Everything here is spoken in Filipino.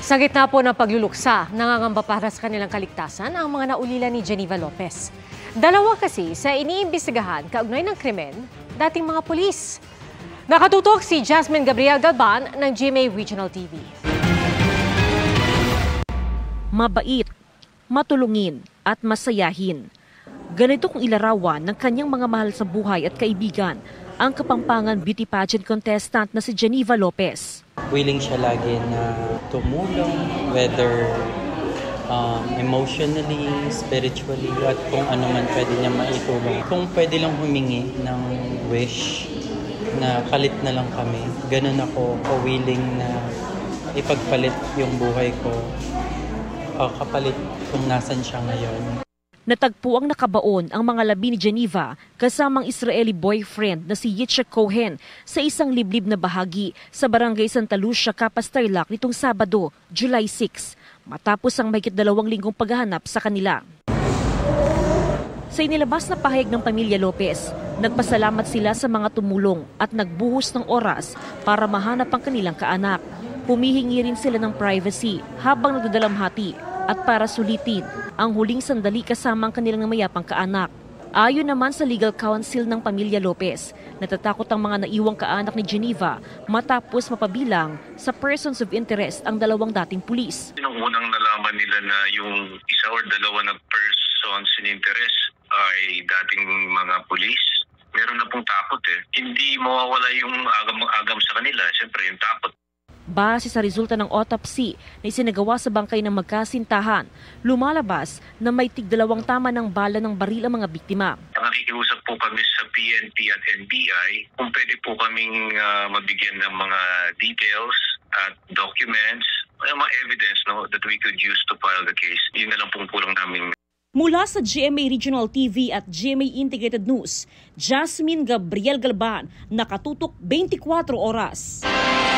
Sa gitna po ng pagluluksa, nangangamba para sa kanilang kaligtasan ang mga naulila ni Geneva Lopez. Dalawa kasi sa iniimbestigahan kaugnay ng krimen, dating mga pulis. Nakatutok si Jasmine Gabriel Galban ng GMA Regional TV. Mabait, matulungin at masayahin. Ganito kung ilarawan ng kanyang mga mahal sa buhay at kaibigan ang Kapampangan beauty pageant contestant na si Geneva Lopez. Willing siya lagi na tumulong, whether emotionally, spiritually, at kung ano man pwede niya maitulong. Kung pwede lang humingi ng wish na palit na lang kami, ganun ako willing na ipagpalit yung buhay ko, kapalit kung nasan siya ngayon. Natagpo ang nakabaon ang mga labi ni Geneva kasamang Israeli boyfriend na si Yitzhak Cohen sa isang liblib na bahagi sa barangay Santa Lucia, Capas, Tarlac nitong Sabado, July 6, matapos ang mahigit 2 linggong paghahanap sa kanila. Sa inilabas na pahayag ng pamilya Lopez, nagpasalamat sila sa mga tumulong at nagbuhos ng oras para mahanap ang kanilang kaanak. Humihingi rin sila ng privacy habang nagdadalamhati at para sulitin ang huling sandali kasama ang kanilang mayapang kaanak. Ayon naman sa legal counsel ng pamilya Lopez, natatakot ang mga naiwang kaanak ni Geneva matapos mapabilang sa persons of interest ang 2 dating pulis. Nung unang nalaman nila na yung isa or 2 na persons in interest ay dating mga pulis, meron na pong takot eh. Hindi mawawala yung agam sa kanila, siyempre yung takot. Base sa resulta ng autopsy na isinagawa sa bangkay ng magkasintahan, lumalabas na may tig-2 tama ng bala ng baril ang mga biktima. Nakikiusap po kami sa PNP at NBI kung pwede po kaming mabigyan ng mga details at documents, mga evidence that we could use to file the case. Yun na lang pong kulang namin. Mula sa GMA Regional TV at GMA Integrated News, Jasmine Gabriel Galban, nakatutok 24 oras.